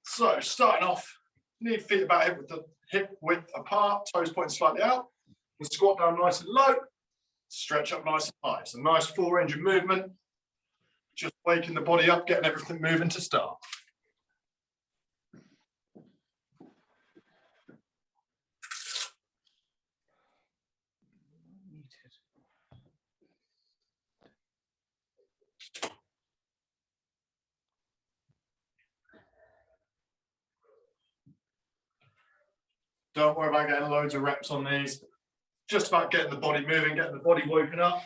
So starting off, knee feet about hip width apart, toes pointing slightly out. And squat down nice and low, stretch up nice and high. So nice full range of movement. Just waking the body up, getting everything moving to start. Don't worry about getting loads of reps on these. Just about getting the body moving, getting the body woken up,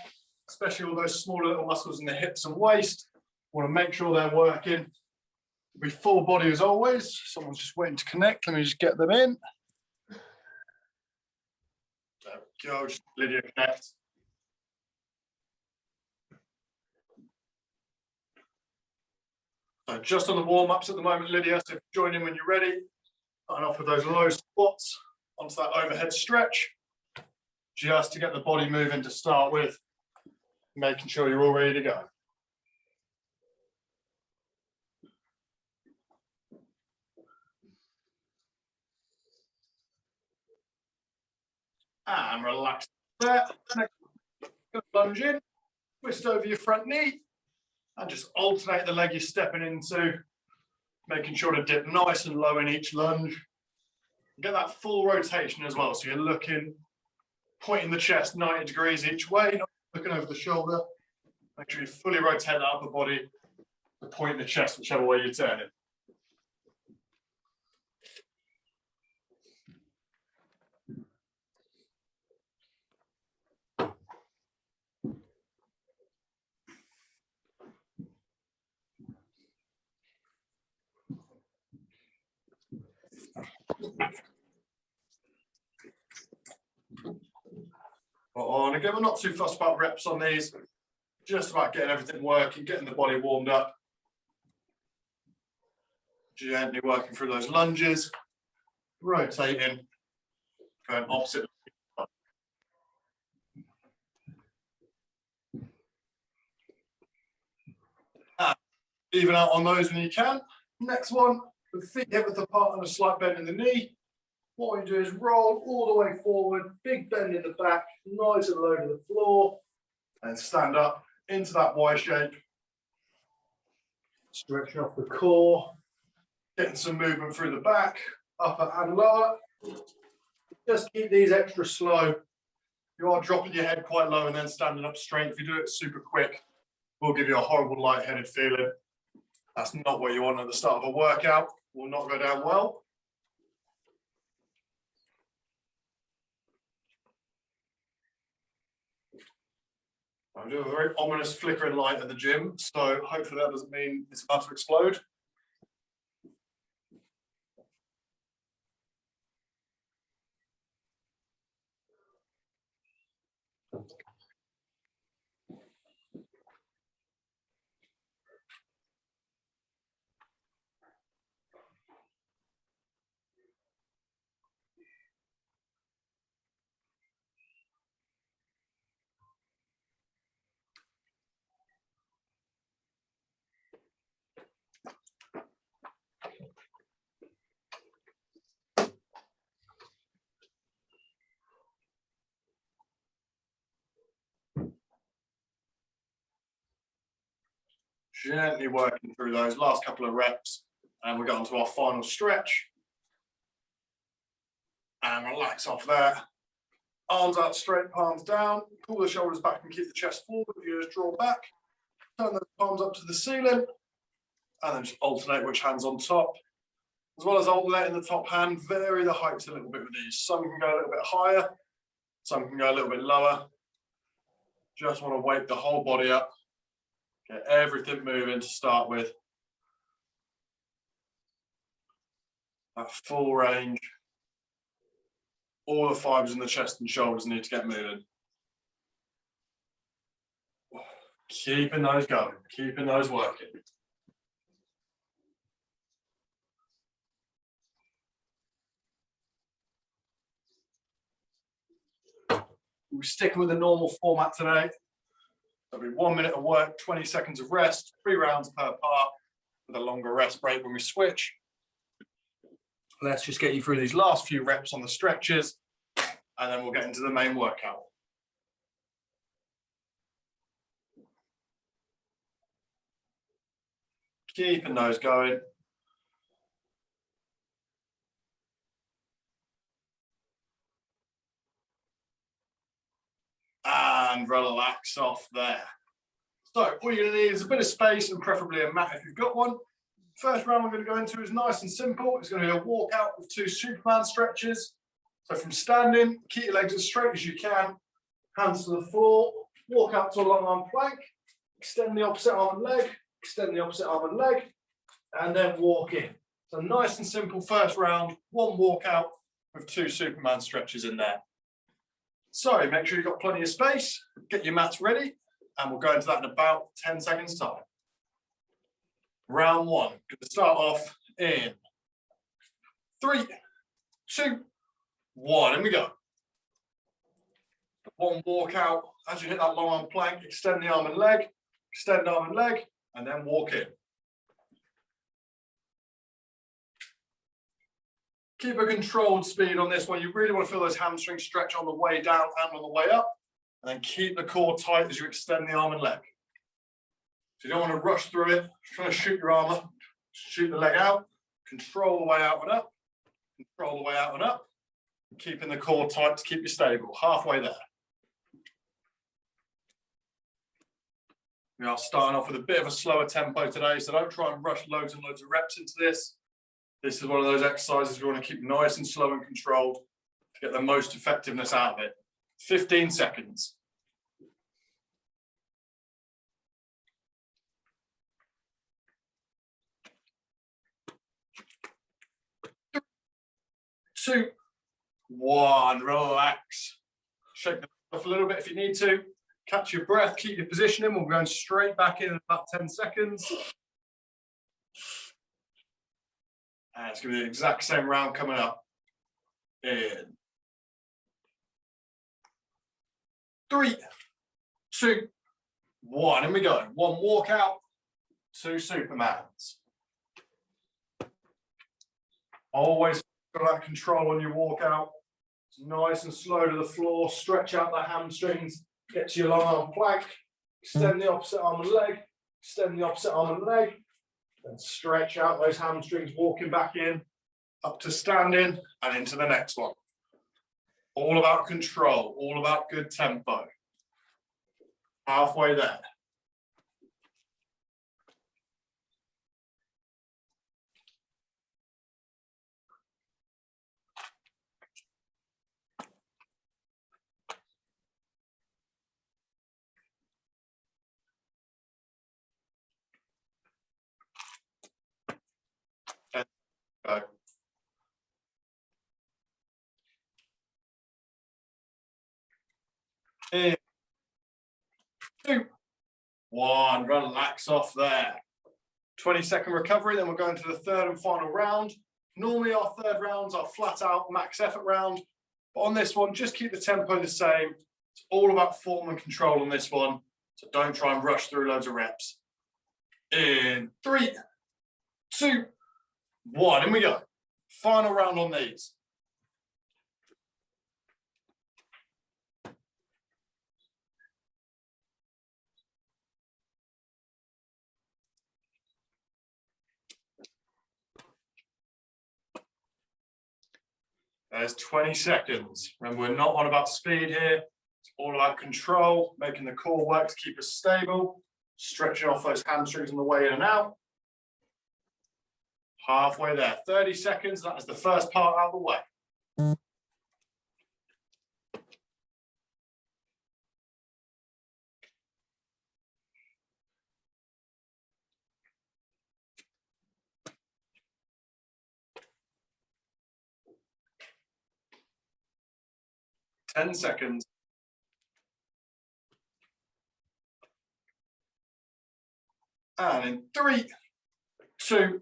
especially all those smaller little muscles in the hips and waist. Want to make sure they're working. Be full body as always. Someone's just waiting to connect. Let me just get them in. There we go. Just Lydia connect. So just on the warm-ups at the moment, Lydia. So join in when you're ready. Starting off with those low squats onto that overhead stretch. Just to get the body moving to start with. Making sure you're all ready to go. And relax there. Next, lunge in, twist over your front knee, and just alternate the leg you're stepping into, making sure to dip nice and low in each lunge. Get that full rotation as well. So you're looking, pointing the chest 90 degrees each way, not looking over the shoulder. Make sure you fully rotate the upper body to point the chest whichever way you're turning. And again, we're not too fussed about reps on these, just about getting everything working, getting the body warmed up. Gently working through those lunges, rotating, going opposite. Even out on those when you can. Next one, with feet hip width apart and a slight bend in the knee. What we do is roll all the way forward, big bend in the back, nice and low to the floor, and stand up into that Y shape. Stretching off the core, getting some movement through the back, upper and lower. Just keep these extra slow. You are dropping your head quite low and then standing up straight. If you do it super quick, will give you a horrible lightheaded feeling. That's not what you want at the start of a workout. Will not go down well. I do a very ominous flickering light at the gym, so hopefully that doesn't mean it's about to explode. Gently working through those last couple of reps, and we go on to our final stretch. And relax off there. Arms out straight, palms down. Pull the shoulders back and keep the chest forward. You just draw back. Turn those palms up to the ceiling. And then just alternate which hand's on top. As well as alternating the top hand, vary the heights a little bit with these. Some can go a little bit higher. Some can go a little bit lower. Just want to wake the whole body up. Get everything moving to start with. A full range. All the fibers in the chest and shoulders need to get moving. Keeping those going, keeping those working. We're sticking with the normal format today. There'll be 1 minute of work, 20 seconds of rest, 3 rounds per part. with a longer rest break when we switch. Let's just get you through these last few reps on the stretches, and then we'll get into the main workout. Keeping those going. And relax off there. So all you're going to need is a bit of space and preferably a mat if you've got one. First round we're going to go into is nice and simple. It's going to be a walkout with 2 Superman stretches. So from standing, keep your legs as straight as you can, hands to the floor, walk out to a long arm plank, extend the opposite arm and leg, extend the opposite arm and leg, and then walk in. So nice and simple first round, 1 walkout with 2 Superman stretches in there. So make sure you've got plenty of space, get your mats ready, and we'll go into that in about 10 seconds time. Round 1, going to start off in 3, 2, 1, and we go. 1 walkout, as you hit that long arm plank, extend the arm and leg, extend arm and leg, and then walk in. Keep a controlled speed on this one. You really want to feel those hamstrings stretch on the way down and on the way up. And then keep the core tight as you extend the arm and leg. So you don't want to rush through it. Try to shoot your arm up, shoot the leg out, control the way out and up, control the way out and up. And keeping the core tight to keep you stable. Halfway there. We are starting off with a bit of a slower tempo today, so don't try and rush loads and loads of reps into this. This is one of those exercises you want to keep nice and slow and controlled to get the most effectiveness out of it. 15 seconds. Two, 1, relax. Shake the off a little bit if you need to. Catch your breath, keep your position in. We're going straight back in about 10 seconds. And it's going to be the exact same round coming up. In 3, 2, 1, and we go. 1 walkout, 2 Supermans. Always got that control on your walkout. It's nice and slow to the floor. Stretch out the hamstrings. Get to your long arm plank. Extend the opposite arm and leg. Extend the opposite arm and leg. And stretch out those hamstrings, walking back in, up to standing, and into the next one. All about control, all about good tempo. Halfway there. Go. In 2, 1, relax off there. 20-second recovery, then we'll go into the 3rd and final round. Normally our 3rd rounds are flat out max effort round, but on this one, just keep the tempo the same. It's all about form and control on this one, so don't try and rush through loads of reps. In 3, 2, 1, and we go. Final round on these. There's 20 seconds. Remember, we're not on about speed here. It's all about control, making the core work to keep us stable, stretching off those hamstrings on the way in and out. Halfway there. 30 seconds. That is the first part out of the way. 10 seconds. And in 3, 2,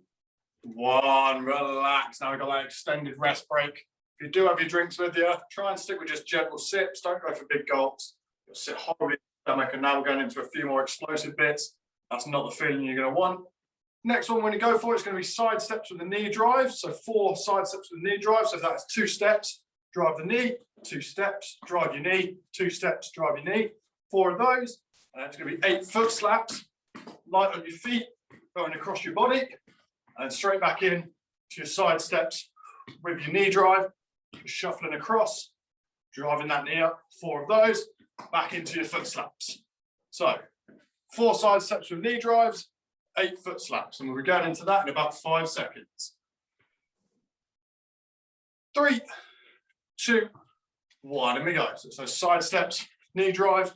1, relax. Now we've got that extended rest break. If you do have your drinks with you, try and stick with just gentle sips. Don't go for big gulps. You'll sit horribly in the stomach, and now we're going into a few more explosive bits. That's not the feeling you're going to want. Next one, when you go for it, it's going to be side steps with the knee drive. So 4 side steps with the knee drive. So that's 2 steps, drive the knee, 2 steps, drive your knee, 2 steps, drive your knee. 4 of those. And it's going to be 8 foot slaps, light on your feet, going across your body, and straight back in to your side steps with your knee drive, shuffling across, driving that knee up. 4 of those, back into your foot slaps. So 4 side steps with knee drives, 8 foot slaps, and we'll be going into that in about 5 seconds. 3, 2, 1, and we go. So side steps, knee drive.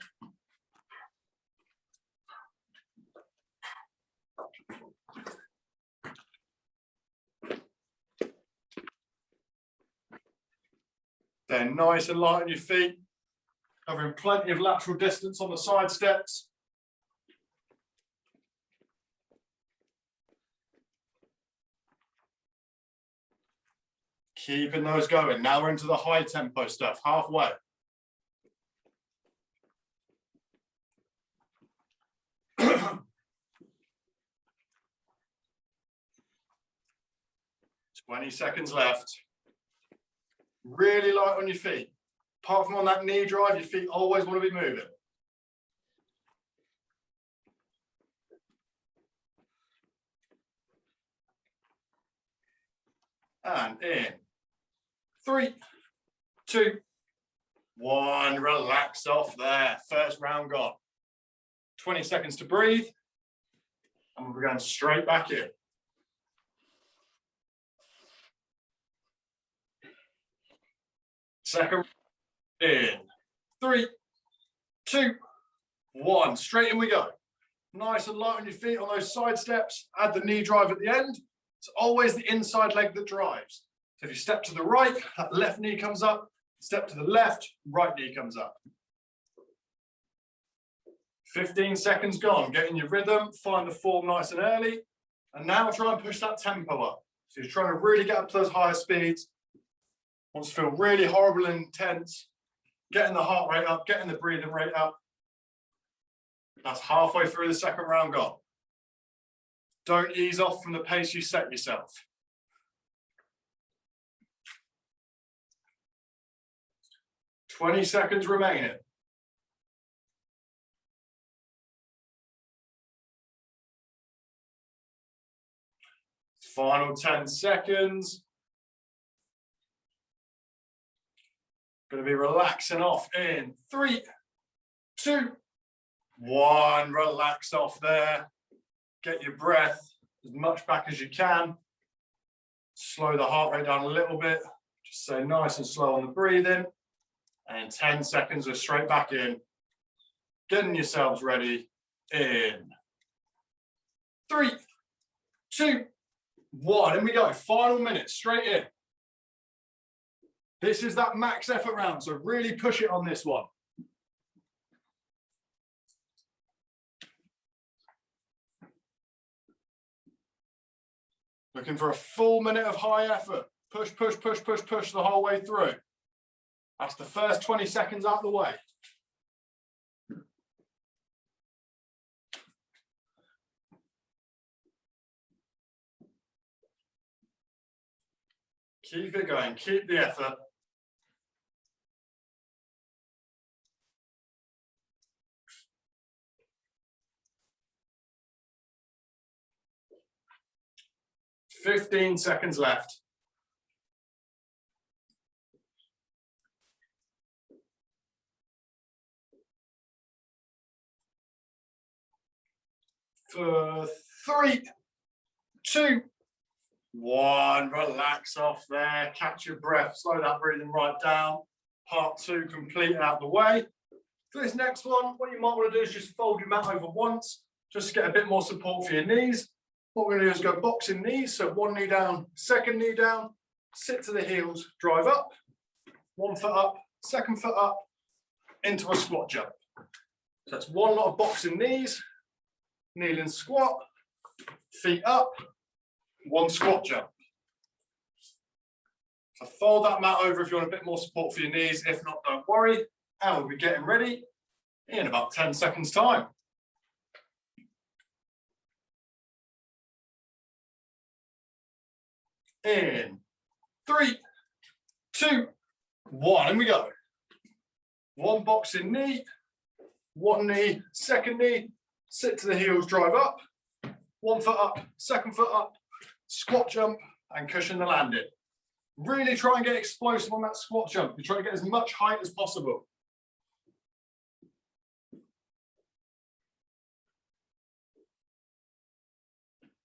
Then nice and light on your feet, covering plenty of lateral distance on the side steps. Keeping those going. Now we're into the high tempo stuff, halfway. Twenty seconds left. Really light on your feet. Apart from on that knee drive, your feet always want to be moving. And in. 3, 2, 1. Relax off there. First round gone. 20 seconds to breathe. And we're going straight back in. Second in. 3, 2, 1. Straight in we go. Nice and light on your feet on those side steps. Add the knee drive at the end. It's always the inside leg that drives. So if you step to the right, that left knee comes up. Step to the left, right knee comes up. 15 seconds gone. Get in your rhythm. Find the form nice and early. And now try and push that tempo up. So you're trying to really get up to those higher speeds. Wants to feel really horrible and intense. Getting the heart rate up, getting the breathing rate up. That's halfway through the second round gone. Don't ease off from the pace you set yourself. Twenty seconds remaining. Final 10 seconds. Going to be relaxing off in 3, 2, 1. Relax off there. Get your breath as much back as you can. Slow the heart rate down a little bit. Just stay nice and slow on the breathing. And in 10 seconds, we're straight back in. Getting yourselves ready. In 3, 2, 1. In we go. Final minute. Straight in. This is that max effort round, so really push it on this one. Looking for a full minute of high effort. Push, push, push, push, push the whole way through. That's the first 20 seconds out of the way. Keep it going, keep the effort. Fifteen seconds left. For 3, 2, 1. Relax off there. Catch your breath. Slow that breathing right down. Part 2 complete out the way. For this next one, what you might want to do is just fold your mat over once, just to get a bit more support for your knees. What we're going to do is go boxing knees. So one knee down, second knee down, sit to the heels, drive up, 1 foot up, second foot up, into a squat jump. So that's one lot of boxing knees, kneeling squat, feet up, 1 squat jump. So fold that mat over if you want a bit more support for your knees. If not, don't worry. And we'll be getting ready in about 10 seconds time. In 3, 2, 1, and we go. One boxing knee, one knee, second knee, sit to the heels, drive up, 1 foot up, 2nd foot up, squat jump, and cushion the landing. Really try and get explosive on that squat jump. You try to get as much height as possible.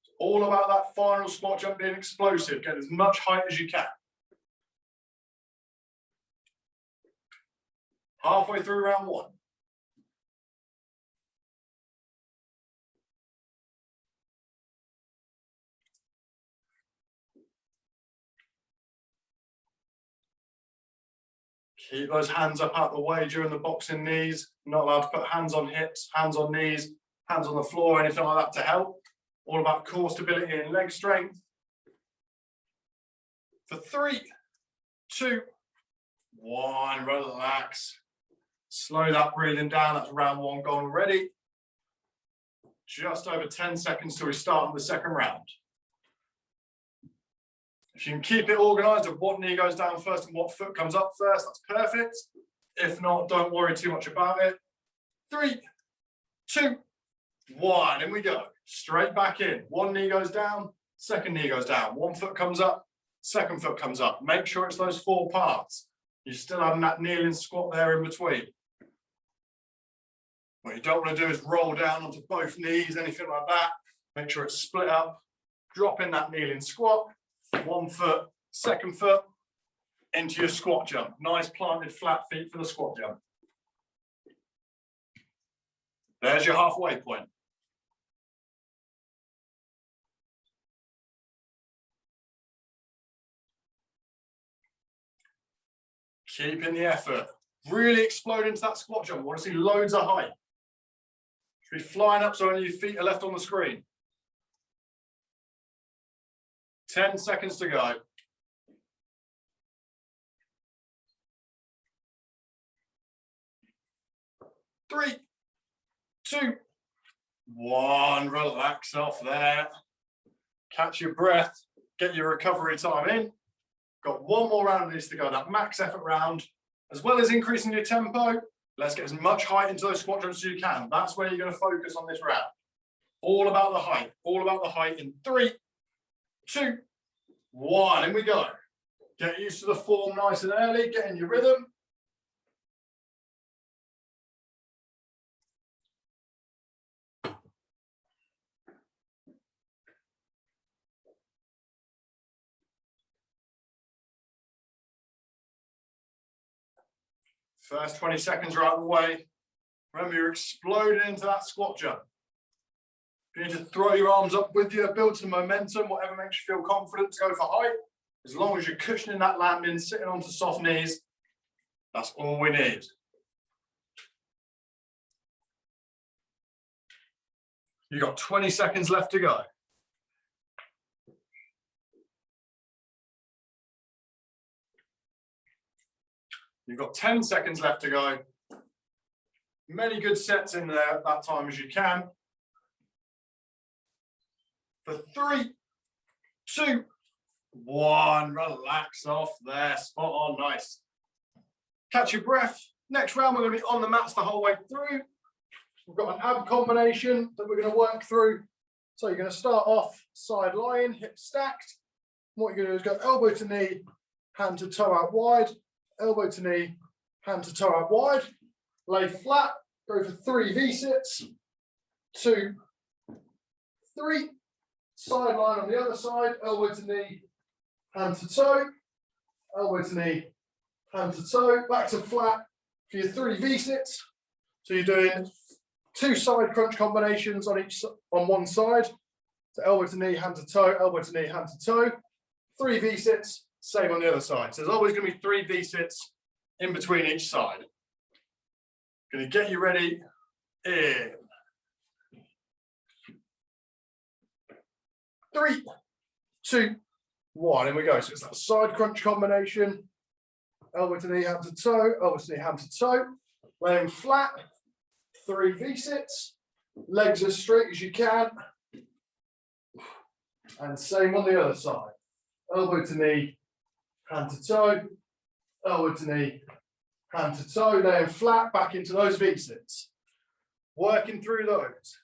It's all about that final squat jump being explosive. Get as much height as you can. Halfway through round 1. Keep those hands up out the way during the boxing knees. Not allowed to put hands on hips, hands on knees, hands on the floor, anything like that to help. All about core stability and leg strength. For 3, 2, 1, relax. Slow that breathing down. That's round 1 gone already. Just over 10 seconds till we start on the 2nd round. If you can keep it organized of what knee goes down first and what foot comes up first, that's perfect. If not, don't worry too much about it. 3, 2, 1, and we go. Straight back in. One knee goes down, second knee goes down. One foot comes up, second foot comes up. Make sure it's those 4 parts. You're still having that kneeling squat there in between. What you don't want to do is roll down onto both knees, anything like that. Make sure it's split up. Drop in that kneeling squat. 1 foot, second foot, into your squat jump. Nice planted flat feet for the squat jump. There's your halfway point. Keep in the effort. Really explode into that squat jump. We want to see loads of height. Should be flying up so only your feet are left on the screen. 10 seconds to go. 3, 2, 1. Relax off there. Catch your breath. Get your recovery time in. Got 1 more round of this to go. That max effort round. As well as increasing your tempo, let's get as much height into those squat jumps as you can. That's where you're going to focus on this round. All about the height. All about the height in 3, 2, 1. And we go. Get used to the form nice and early. Get in your rhythm. First 20 seconds are out of the way. Remember, you're exploding into that squat jump. You need to throw your arms up with you, build some momentum, whatever makes you feel confident to go for height. As long as you're cushioning that landing, sitting onto soft knees, that's all we need. You've got 20 seconds left to go. You've got 10 seconds left to go. Many good sets in there at that time as you can. For 3, 2, 1. Relax off there. Spot on. Nice. Catch your breath. Next round, we're going to be on the mats the whole way through. We've got an ab combination that we're going to work through. So you're going to start off side lying, hips stacked. What you're going to do is go elbow to knee, hand to toe out wide. Elbow to knee, hand to toe out wide. Lay flat. Go for 3 V-sits. 2, 3. Side line on the other side. Elbow to knee, hand to toe. Elbow to knee, hand to toe. Back to flat for your 3 V-sits. So you're doing 2 side crunch combinations on one side. So elbow to knee, hand to toe. Elbow to knee, hand to toe. 3 V-sits. Same on the other side. So there's always going to be 3 V-sits in between each side. Going to get you ready. In 3, 2, 1. And we go. So it's that side crunch combination. Elbow to knee, hand to toe. Elbow to knee, hand to toe. Laying flat. 3 V-sits. Legs as straight as you can. And same on the other side. elbow to knee, hand to toe, elbow to knee, hand to toe, laying flat back into those V-sits. Working through those.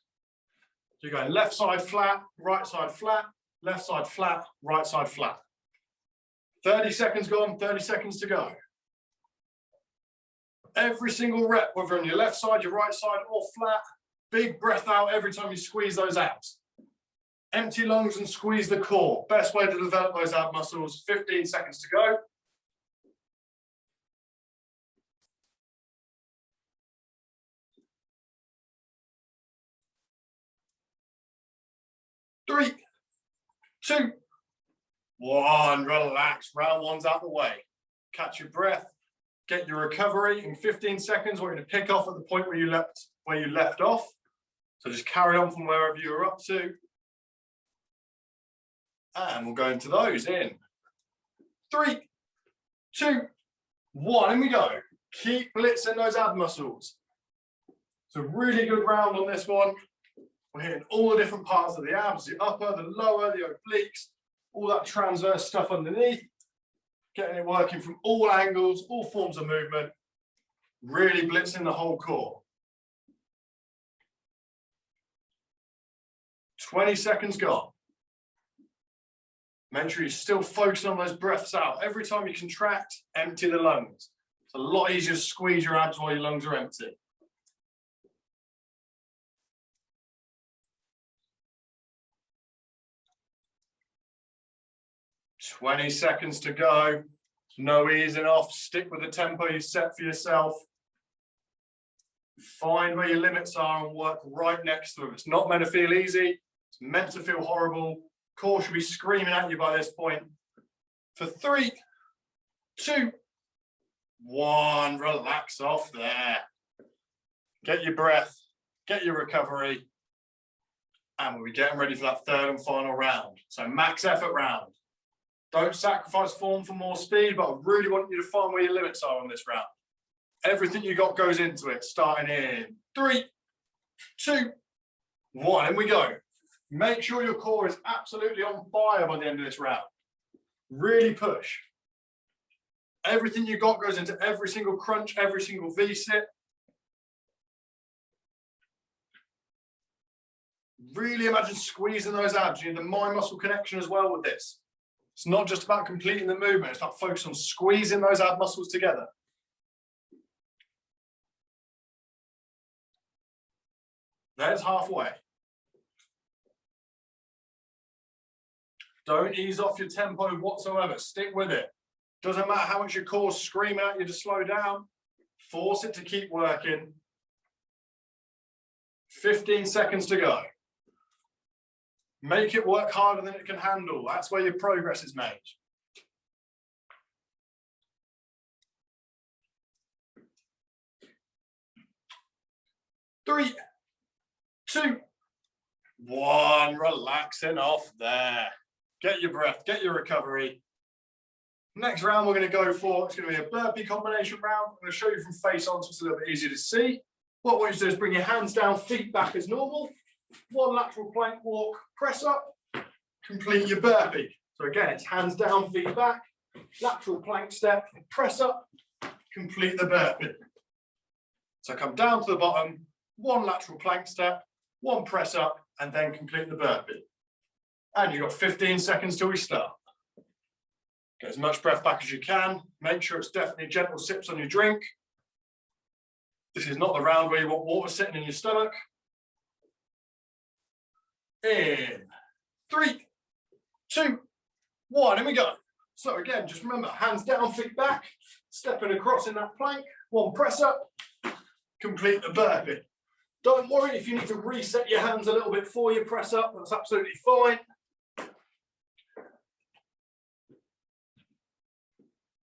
So you're going left side flat, right side flat, left side flat, right side flat. 30 seconds gone, 30 seconds to go. Every single rep, whether on your left side, your right side, or flat, big breath out every time you squeeze those abs. Empty lungs and squeeze the core. Best way to develop those ab muscles. 15 seconds to go. 3, 2, 1. Relax. Round one's out the way. Catch your breath. Get your recovery in 15 seconds. We're going to pick off at the point where you left off. So just carry on from wherever you were up to. And we'll go into those in 3, 2, 1. And we go. Keep blitzing those ab muscles. It's a really good round on this one. We're hitting all the different parts of the abs, the upper, the lower, the obliques, all that transverse stuff underneath. Getting it working from all angles, all forms of movement. Really blitzing the whole core. 20 seconds gone. Make sure you're still focusing on those breaths out. Every time you contract, empty the lungs. It's a lot easier to squeeze your abs while your lungs are empty. "20 seconds to go. No easing off. Stick with the tempo you set for yourself. Find where your limits are and work right next to them. It's not meant to feel easy. It's meant to feel horrible. Core should be screaming at you by this point. For 3, 2, 1. Relax off there. Get your breath. Get your recovery. And we'll be getting ready for that third and final round. So max effort round. Don't sacrifice form for more speed, but I really want you to find where your limits are on this round. Everything you got goes into it, starting in 3, 2, 1, and we go. Make sure your core is absolutely on fire by the end of this round. Really push. Everything you got goes into every single crunch, every single V-sit. Really imagine squeezing those abs. You need the mind-muscle connection as well with this. It's not just about completing the movement, it's about focusing on squeezing those ab muscles together. There's halfway. Don't ease off your tempo whatsoever. Stick with it. Doesn't matter how much your core's screaming at you to slow down. Force it to keep working. 15 seconds to go. Make it work harder than it can handle. That's where your progress is made. Three, 2, 1. Relaxing off there. Get your breath, get your recovery. Next round we're going to go for, it's going to be a burpee combination round. I'm going to show you from face on so it's a little bit easier to see. What I want you to do is bring your hands down, feet back as normal. 1 lateral plank walk, press up, complete your burpee. So again, it's hands down, feet back, lateral plank step, press up, complete the burpee. So come down to the bottom, 1 lateral plank step, 1 press up, and then complete the burpee. And you've got 15 seconds till we start. Get as much breath back as you can. Make sure it's definitely gentle sips on your drink. This is not the round where you want water sitting in your stomach. In 3, 2, 1, and we go. So again, just remember, hands down, feet back, stepping across in that plank, 1 press up, complete the burpee. Don't worry if you need to reset your hands a little bit before you press up, that's absolutely fine.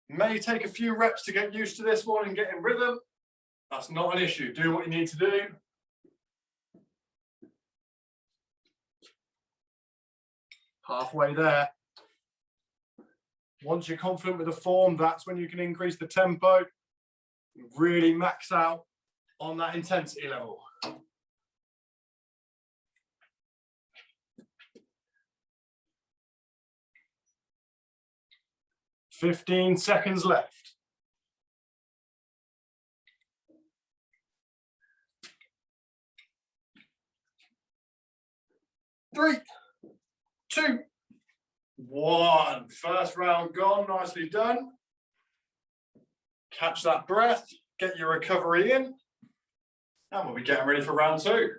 May take a few reps to get used to this one and get in rhythm. That's not an issue. Do what you need to do. Halfway there. Once you're confident with the form, that's when you can increase the tempo, really max out on that intensity level. 15 seconds left. 3, 2, 1. First round gone, nicely done. Catch that breath, get your recovery in, and we'll be getting ready for round 2.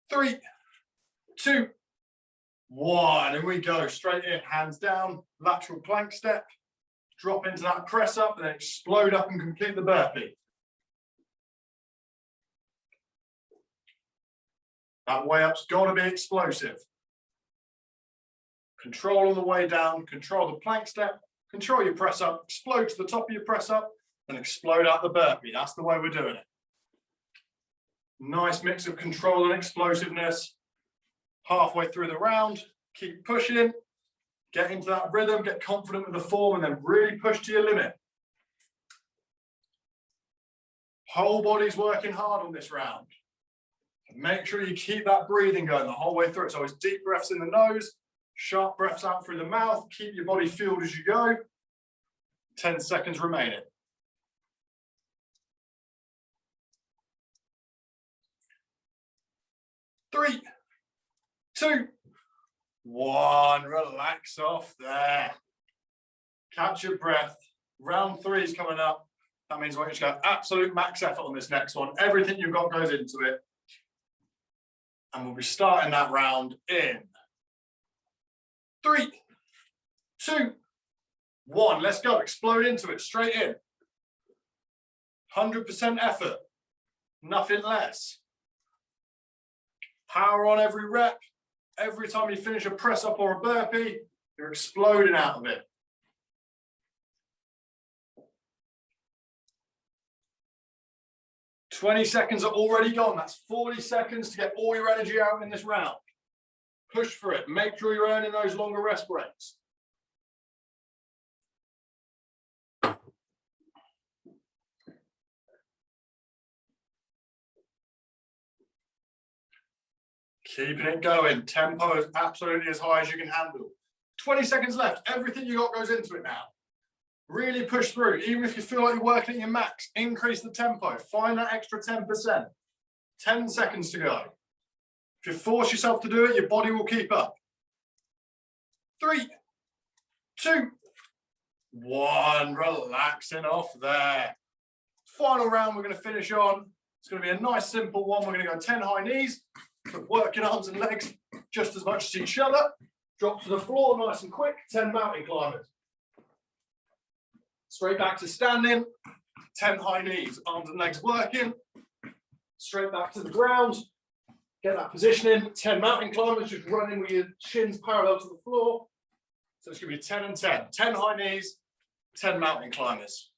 Three, 2, 1, and we go straight in, hands down, lateral plank step, drop into that press up, and then explode up and complete the burpee. That way up's got to be explosive. Control on the way down, control the plank step, control your press up, explode to the top of your press up, and explode out the burpee. That's the way we're doing it. Nice mix of control and explosiveness. Halfway through the round, keep pushing, get into that rhythm, get confident with the form, and then really push to your limit. Whole body's working hard on this round. Make sure you keep that breathing going the whole way through. It's always deep breaths in the nose, sharp breaths out through the mouth. Keep your body fueled as you go. 10 seconds remaining. 3, 2, 1. Relax off there. Catch your breath. Round 3 is coming up. That means we're just going to absolute max effort on this next one. Everything you've got goes into it. And we'll be starting that round in 3, 2, 1. Let's go. Explode into it. Straight in. 100% effort. Nothing less. Power on every rep. Every time you finish a press up or a burpee, you're exploding out of it. "20 seconds are already gone. That's 40 seconds to get all your energy out in this round. Push for it. Make sure you're earning those longer rest breaks. Keeping it going. Tempo is absolutely as high as you can handle. 20 seconds left. Everything you got goes into it now. Really push through. Even if you feel like you're working at your max, increase the tempo. Find that extra 10%. 10 seconds to go. If you force yourself to do it, your body will keep up. 3, 2, 1. Relaxing off there. Final round we're going to finish on. It's going to be a nice simple one. We're going to go 10 high knees. Work your arms and legs just as much as each other. Drop to the floor nice and quick. 10 mountain climbers. Straight back to standing. 10 high knees. Arms and legs working. Straight back to the ground. Get that position in. 10 mountain climbers, just running with your shins parallel to the floor. So it's going to be 10 and 10. 10 high knees, 10 mountain climbers.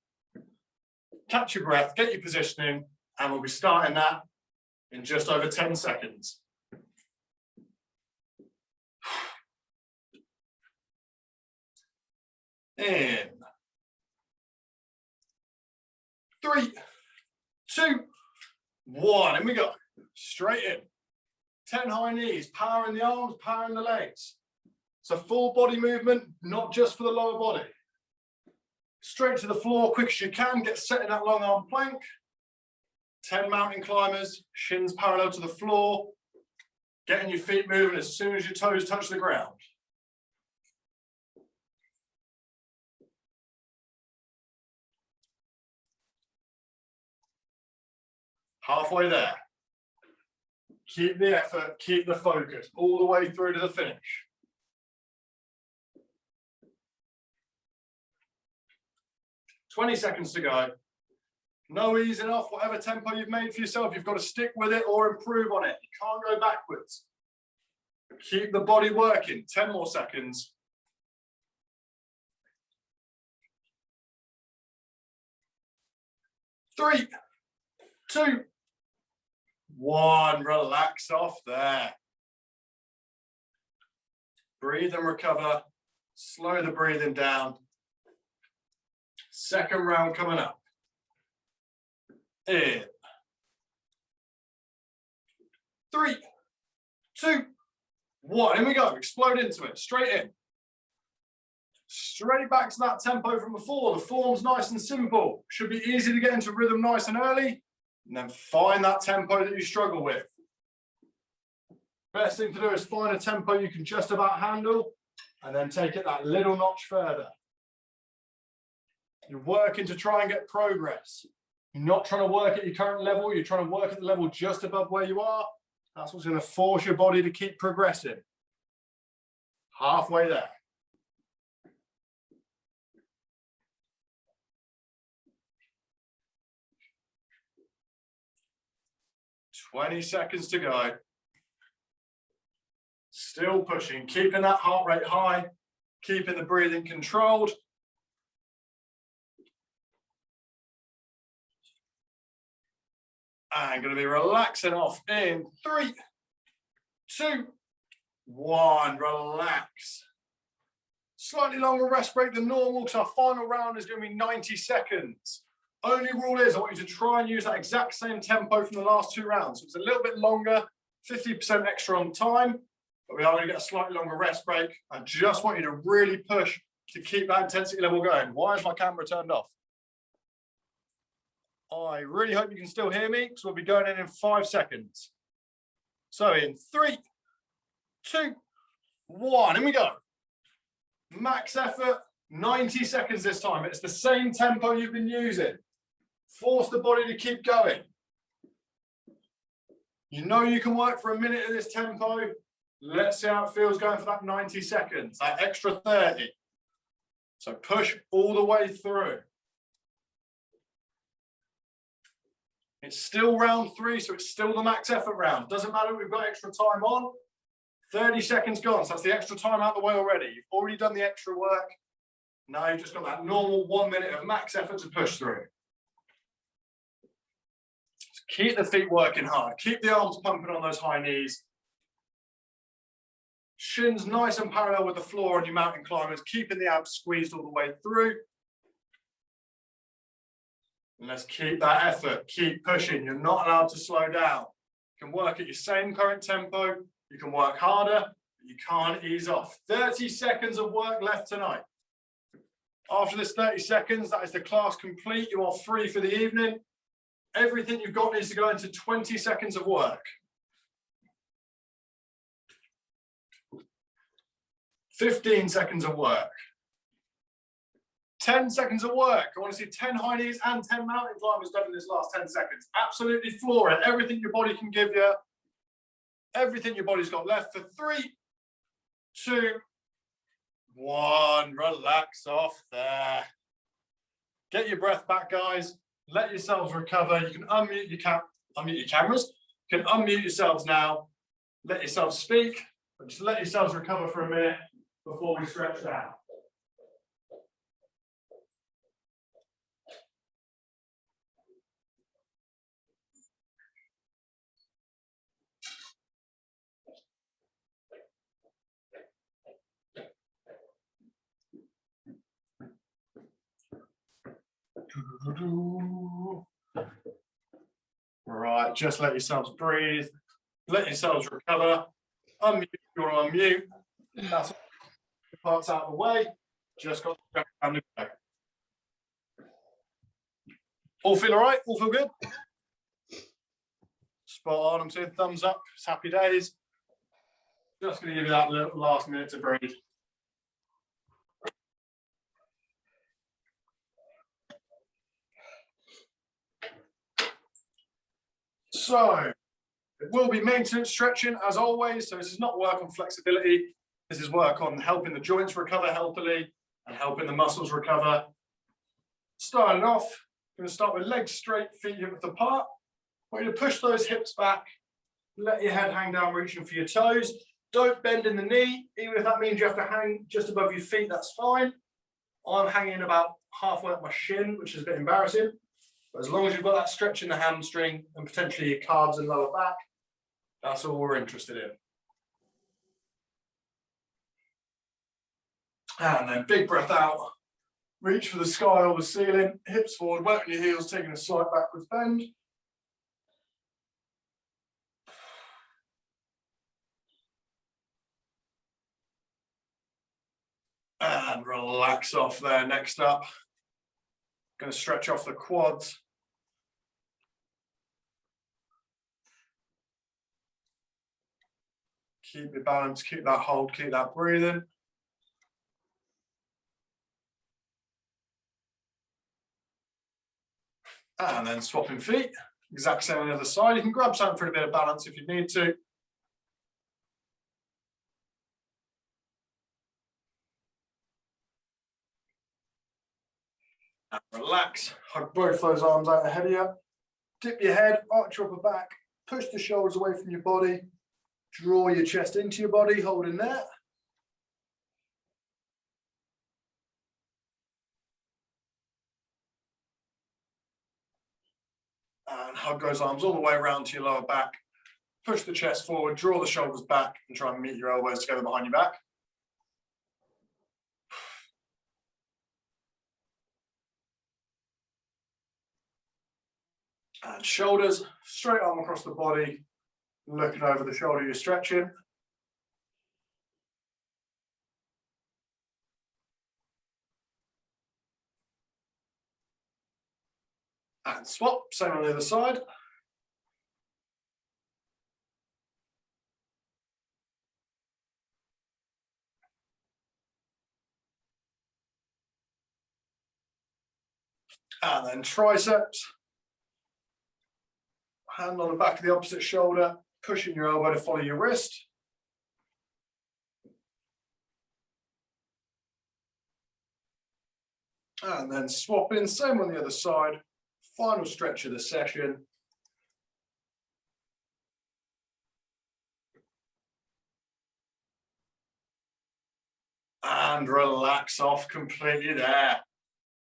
Catch your breath, get your positioning, and we'll be starting that in just over 10 seconds. In 3, 2, 1, and we go. Straight in. 10 high knees, power in the arms, power in the legs. So full body movement, not just for the lower body. Straight to the floor, quick as you can, get set in that long arm plank. 10 mountain climbers, shins parallel to the floor. Getting your feet moving as soon as your toes touch the ground. Halfway there. Keep the effort, keep the focus, all the way through to the finish. "20 seconds to go. No easing off. Whatever tempo you've made for yourself, you've got to stick with it or improve on it. You can't go backwards. Keep the body working. 10 more seconds. 3, 2, 1. Relax off there. Breathe and recover. Slow the breathing down. Second round coming up. In 3, 2, 1. In we go. Explode into it. Straight in. Straight back to that tempo from before. The form's nice and simple. Should be easy to get into rhythm nice and early. And then find that tempo that you struggle with. Best thing to do is find a tempo you can just about handle and then take it that little notch further. You're working to try and get progress. You're not trying to work at your current level. You're trying to work at the level just above where you are. That's what's going to force your body to keep progressing. Halfway there. "20 seconds to go." Still pushing, keeping that heart rate high, keeping the breathing controlled. And going to be relaxing off in 3, 2, 1. Relax. Slightly longer rest break than normal because our final round is going to be 90 seconds. Only rule is I want you to try and use that exact same tempo from the last 2 rounds. So it's a little bit longer, 50% extra on time, but we are going to get a slightly longer rest break. I just want you to really push to keep that intensity level going. Why is my camera turned off? I really hope you can still hear me because we'll be going in 5 seconds. So in 3, 2, 1, in we go. Max effort, 90 seconds this time. It's the same tempo you've been using. Force the body to keep going. You know you can work for a minute at this tempo. Let's see how it feels going for that 90 seconds, that extra 30. So push all the way through. It's still round 3, so it's still the max effort round. Doesn't matter, we've got extra time on. 30 seconds gone, so that's the extra time out the way already. You've already done the extra work. Now you've just got that normal 1 minute of max effort to push through. Just keep the feet working hard. Keep the arms pumping on those high knees. Shins nice and parallel with the floor on your mountain climbers, keeping the abs squeezed all the way through. And let's keep that effort, keep pushing. You're not allowed to slow down. You can work at your same current tempo. You can work harder, but you can't ease off. 30 seconds of work left tonight. After this 30 seconds, that is the class complete. You are free for the evening. Everything you've got needs to go into 20 seconds of work. 15 seconds of work. 10 seconds of work. I want to see 10 high knees and 10 mountain climbers done in this last 10 seconds. Absolutely floor it. Everything your body can give you. Everything your body's got left for 3, 2, 1. Relax off there. Get your breath back, guys. Let yourselves recover. You can unmute your cameras. You can unmute yourselves now. Let yourselves speak, but just let yourselves recover for a minute before we stretch down. Right, just let yourselves breathe. Let yourselves recover. Unmute if you want to unmute. That's all the parts out of the way. Just got to stretch down the back. All feel all right? All feel good? Spot on. I'm seeing thumbs up. It's happy days. Just going to give you that little last minute to breathe. So, it will be maintenance stretching as always. So this is not work on flexibility. This is work on helping the joints recover healthily and helping the muscles recover. Starting off, I'm going to start with legs straight, feet hip width apart. I want you to push those hips back. Let your head hang down, reaching for your toes. Don't bend in the knee. Even if that means you have to hang just above your feet, that's fine. I'm hanging about halfway up my shin, which is a bit embarrassing. But as long as you've got that stretch in the hamstring and potentially your calves and lower back, that's all we're interested in. And then big breath out. Reach for the sky or the ceiling. Hips forward, weight on your heels, taking a slight backwards bend. And relax off there. Next up, going to stretch off the quads. Keep your balance, keep that hold, keep that breathing. And then swapping feet. Exact same on the other side. You can grab something for a bit of balance if you need to. And relax. Hug both those arms out ahead of you. Dip your head, arch your upper back, push the shoulders away from your body. Draw your chest into your body, holding there. And hug those arms all the way around to your lower back. Push the chest forward, draw the shoulders back, and try and meet your elbows together behind your back. And shoulders, straight arm across the body, looking over the shoulder you're stretching. And swap, same on the other side. And then triceps. Hand on the back of the opposite shoulder, pushing your elbow to follow your wrist. And then swapping, same on the other side. Final stretch of the session. And relax off completely there.